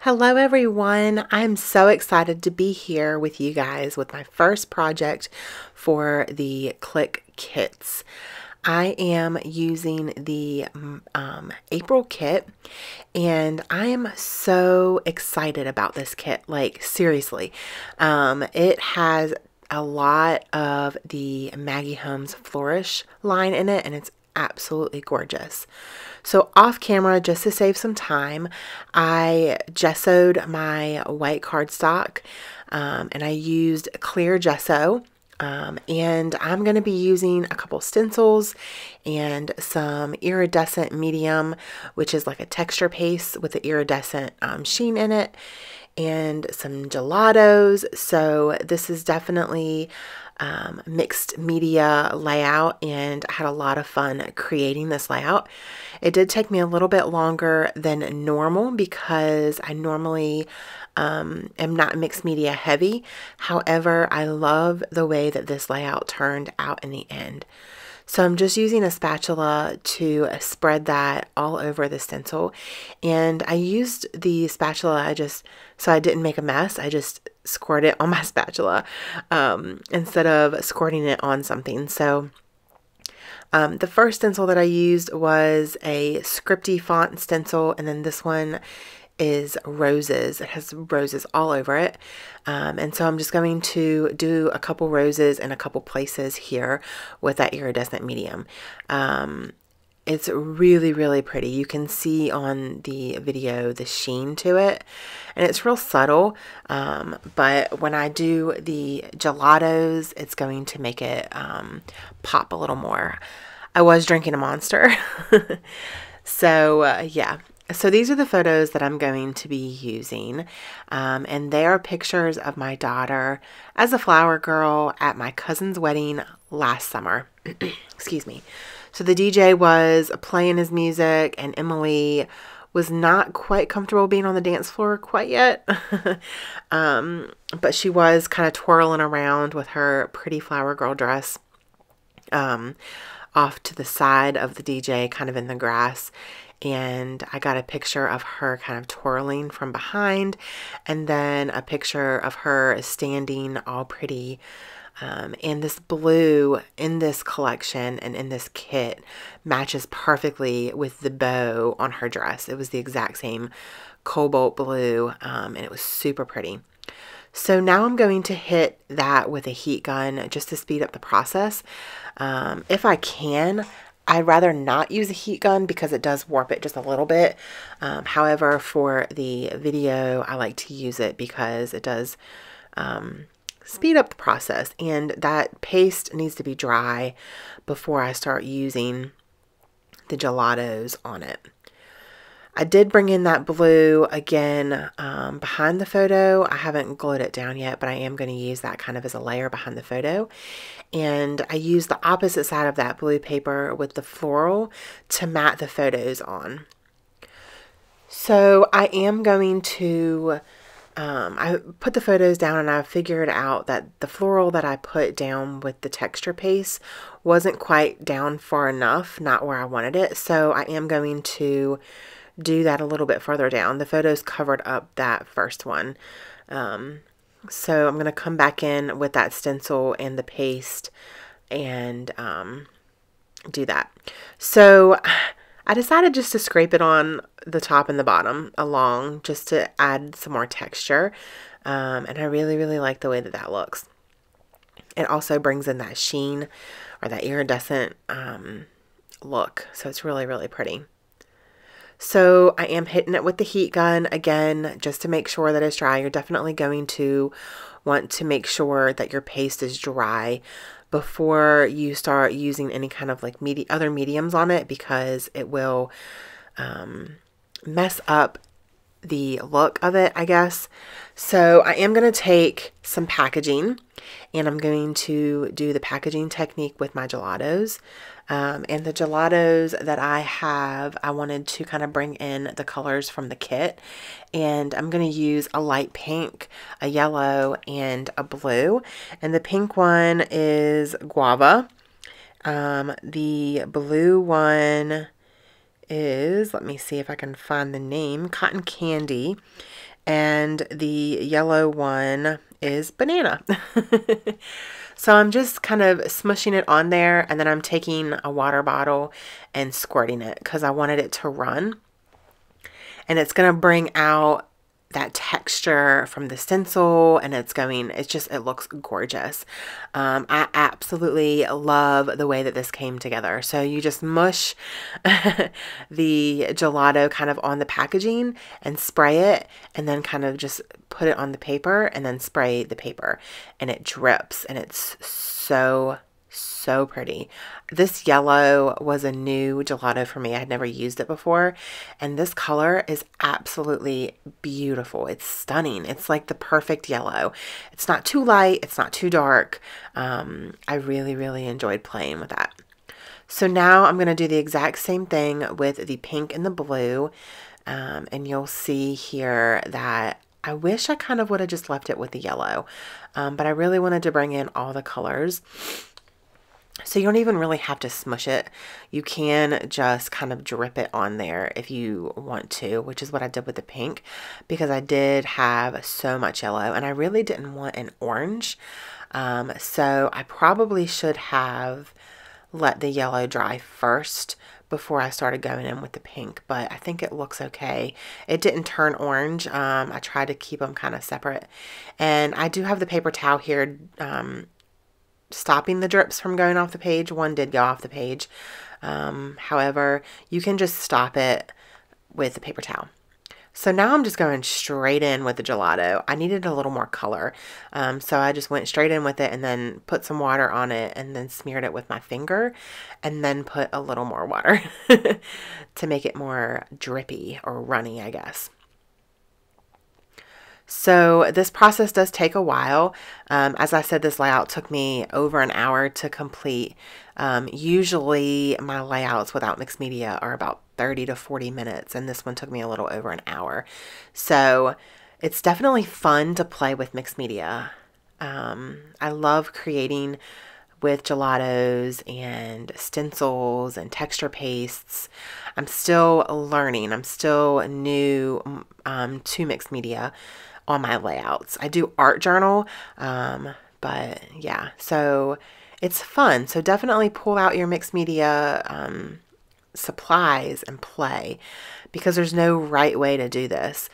Hello everyone, I'm so excited to be here with you guys with my first project for the Clique kits. I am using the April kit and I am so excited about this kit, like seriously. It has a lot of the Maggie Holmes Flourish line in it and it's absolutely gorgeous. So off camera, just to save some time, I gessoed my white cardstock and I used clear gesso. And I'm going to be using a couple stencils and some iridescent medium, which is like a texture paste with the iridescent sheen in it, and some gelatos. So this is definitely mixed media layout, and I had a lot of fun creating this layout. It did take me a little bit longer than normal because I normally am not mixed media heavy. However, I love the way that this layout turned out in the end. So I'm just using a spatula to spread that all over the stencil. And I used the spatula, so I didn't make a mess, I just squirted it on my spatula instead of squirting it on something. So the first stencil that I used was a scripty font stencil, and then this one is roses. It has roses all over it. And so I'm just going to do a couple roses in a couple places here with that iridescent medium. It's really, really pretty. You can see on the video the sheen to it, and it's real subtle. But when I do the gelatos, it's going to make it pop a little more. I was drinking a Monster. So yeah. So these are the photos that I'm going to be using, and they are pictures of my daughter as a flower girl at my cousin's wedding last summer. Excuse me. So the DJ was playing his music, and Emily was not quite comfortable being on the dance floor quite yet, but she was kind of twirling around with her pretty flower girl dress off to the side of the DJ, kind of in the grass. And I got a picture of her kind of twirling from behind, and then a picture of her standing all pretty. And this blue in this collection and in this kit matches perfectly with the bow on her dress. It was the exact same cobalt blue, and it was super pretty. So now I'm going to hit that with a heat gun just to speed up the process. If I can, I'd rather not use a heat gun because it does warp it just a little bit. However, for the video, I like to use it because it does speed up the process. And that paste needs to be dry before I start using the gelatos on it. I did bring in that blue again behind the photo. I haven't glued it down yet, but I am going to use that kind of as a layer behind the photo. And I used the opposite side of that blue paper with the floral to mat the photos on. So I am going to, I put the photos down and I figured out that the floral that I put down with the texture paste wasn't quite down far enough, not where I wanted it. So I am going to do that a little bit further down. The photos covered up that first one. So I'm going to come back in with that stencil and the paste and do that. So I decided just to scrape it on the top and the bottom along just to add some more texture. And I really, really like the way that that looks. It also brings in that sheen or that iridescent look. So it's really, really pretty. So I am hitting it with the heat gun again, just to make sure that it's dry. You're definitely going to want to make sure that your paste is dry before you start using any kind of like other mediums on it, because it will mess up the look of it, I guess. So I am going to take some packaging and I'm going to do the packaging technique with my gelatos. And the gelatos that I have, I wanted to kind of bring in the colors from the kit. And I'm going to use a light pink, a yellow, and a blue. And the pink one is guava. The blue one is, let me see if I can find the name, cotton candy. and the yellow one is banana. So I'm just kind of smushing it on there, and then I'm taking a water bottle and squirting it because I wanted it to run. And it's going to bring out that texture from the stencil, and it looks gorgeous. I absolutely love the way that this came together. So you just mush the gelato kind of on the packaging and spray it, and then kind of just put it on the paper and then spray the paper, and it drips, and it's so pretty. This yellow was a new gelato for me. I had never used it before, and this color is absolutely beautiful. It's stunning. It's like the perfect yellow. It's not too light, it's not too dark. I really enjoyed playing with that. So now I'm going to do the exact same thing with the pink and the blue, and you'll see here that I wish I kind of would have just left it with the yellow, but I really wanted to bring in all the colors. So you don't even really have to smush it. You can just kind of drip it on there if you want to, which is what I did with the pink, because I did have so much yellow and I really didn't want an orange. So I probably should have let the yellow dry first before I started going in with the pink, but I think it looks okay. It didn't turn orange. I tried to keep them kind of separate. And I do have the paper towel here, stopping the drips from going off the page. One did go off the page. However, you can just stop it with the paper towel. So now I'm just going straight in with the gelato. I needed a little more color. So I just went straight in with it and then put some water on it and then smeared it with my finger and then put a little more water to make it more drippy or runny, I guess. So this process does take a while. As I said, this layout took me over an hour to complete. Usually my layouts without mixed media are about 30 to 40 minutes, and this one took me a little over an hour. So it's definitely fun to play with mixed media. I love creating with gelatos and stencils and texture pastes. I'm still learning. I'm still new to mixed media on my layouts. I do art journal, but yeah, so it's fun. So definitely pull out your mixed media supplies and play, because there's no right way to do this.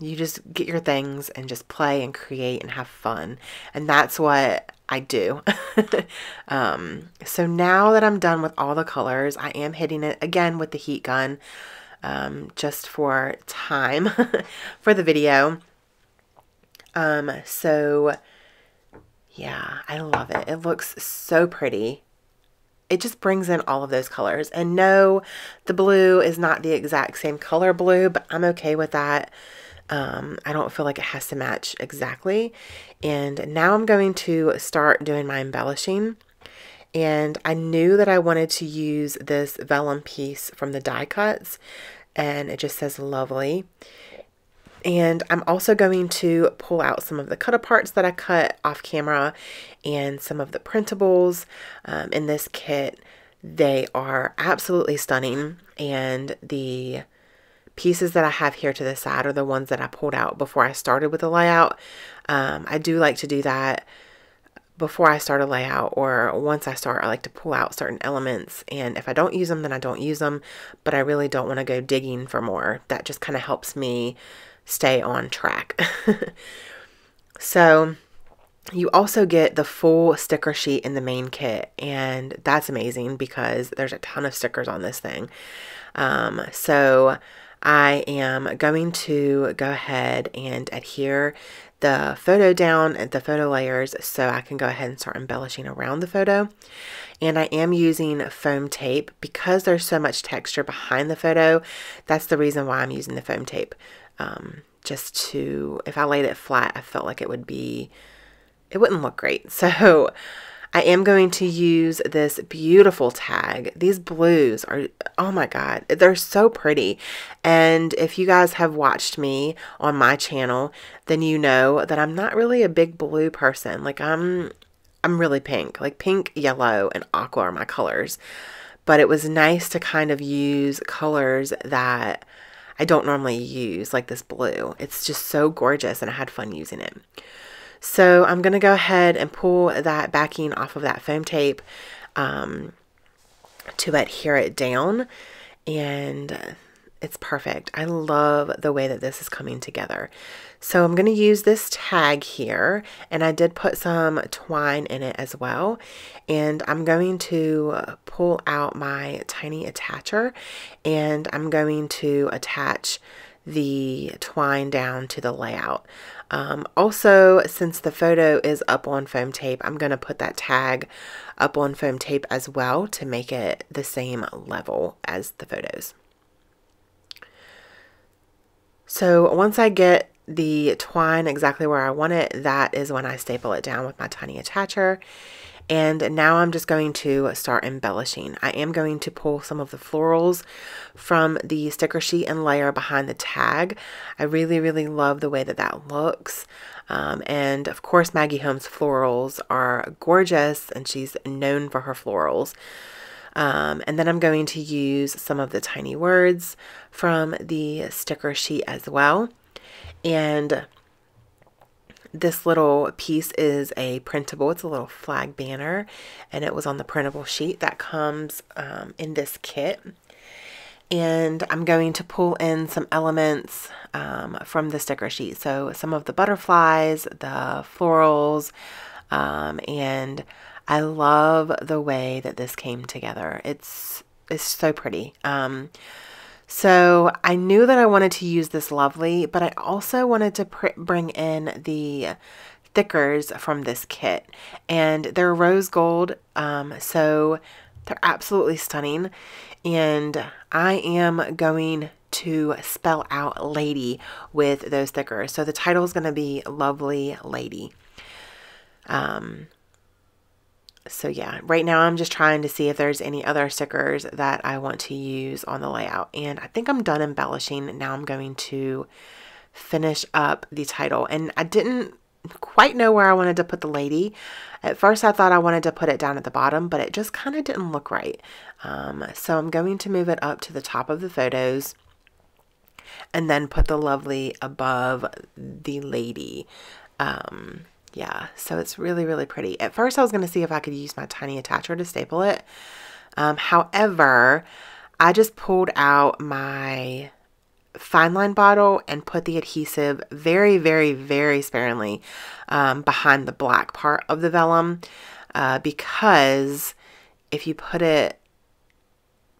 You just get your things and just play and create and have fun. And that's what I do. So now that I'm done with all the colors, I am hitting it again with the heat gun, just for time for the video. So yeah, I love it. It looks so pretty. It just brings in all of those colors. And no, the blue is not the exact same color blue, but I'm okay with that. I don't feel like it has to match exactly. And now I'm going to start doing my embellishing. And I knew that I wanted to use this vellum piece from the die cuts, and it just says lovely. And I'm also going to pull out some of the cut aparts that I cut off camera and some of the printables in this kit. They are absolutely stunning, and the pieces that I have here to the side are the ones that I pulled out before I started with the layout. I do like to do that before I start a layout, or once I start. I like to pull out certain elements, and if I don't use them, then I don't use them, but I really don't want to go digging for more. That just kind of helps me stay on track. So you also get the full sticker sheet in the main kit, and that's amazing because there's a ton of stickers on this thing. So I am going to go ahead and adhere the photo down at the photo layers so I can go ahead and start embellishing around the photo. And I am using foam tape because there's so much texture behind the photo. That's the reason why I'm using the foam tape. Just to, if I laid it flat, I felt like it wouldn't look great. So I am going to use this beautiful tag. These blues are, oh my God, they're so pretty. And if you guys have watched me on my channel, then you know that I'm not really a big blue person. Like I'm really pink. Like pink, yellow, and aqua are my colors. But it was nice to kind of use colors that I don't normally use, like this blue. It's just so gorgeous and I had fun using it. So I'm going to go ahead and pull that backing off of that foam tape to adhere it down, and it's perfect. I love the way that this is coming together. So I'm going to use this tag here, and I did put some twine in it as well, and I'm going to pull out my tiny attacher, and I'm going to attach the twine down to the layout. Also, since the photo is up on foam tape, I'm going to put that tag up on foam tape as well to make it the same level as the photos. So once I get the twine exactly where I want it, that is when I staple it down with my tiny attacher. And now I'm just going to start embellishing. I am going to pull some of the florals from the sticker sheet and layer behind the tag. I really, really love the way that that looks. And of course, Maggie Holmes florals are gorgeous, and she's known for her florals. And then I'm going to use some of the tiny words from the sticker sheet as well. And this little piece is a printable, it's a little flag banner, and it was on the printable sheet that comes in this kit. And I'm going to pull in some elements from the sticker sheet. So some of the butterflies, the florals, and I love the way that this came together. It's so pretty. So I knew that I wanted to use this lovely, but I also wanted to bring in the thickers from this kit, and they're rose gold, so they're absolutely stunning. And I am going to spell out lady with those thickers. So the title is going to be Lovely Lady. So yeah, right now I'm just trying to see if there's any other stickers that I want to use on the layout. And I think I'm done embellishing. Now I'm going to finish up the title. And I didn't quite know where I wanted to put the lady. At first I thought I wanted to put it down at the bottom, but it just kind of didn't look right. So I'm going to move it up to the top of the photos and then put the lovely above the lady. Yeah, so it's really, really pretty. At first I was going to see if I could use my tiny attacher to staple it. However, I just pulled out my fine line bottle and put the adhesive very, very, very sparingly behind the black part of the vellum, because if you put it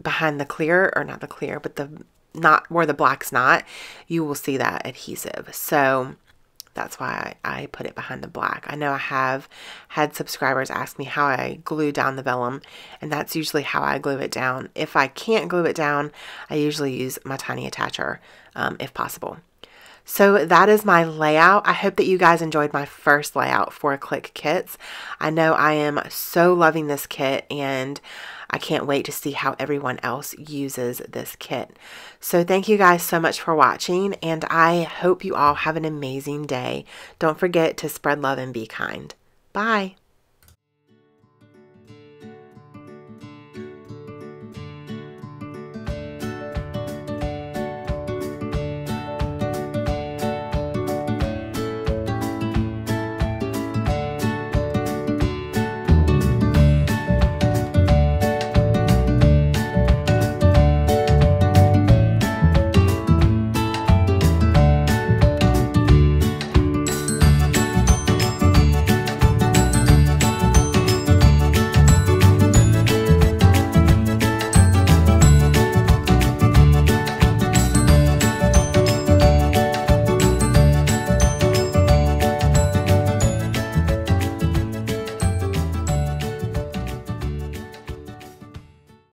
behind the clear, or not the clear, but the not where the black's not, you will see that adhesive. So that's why I put it behind the black. I know I have had subscribers ask me how I glue down the vellum, and that's usually how I glue it down. If I can't glue it down, I usually use my tiny attacher if possible. So that is my layout. I hope that you guys enjoyed my first layout for Clique Kits. I know I am so loving this kit, and I can't wait to see how everyone else uses this kit. So thank you guys so much for watching, and I hope you all have an amazing day. Don't forget to spread love and be kind. Bye.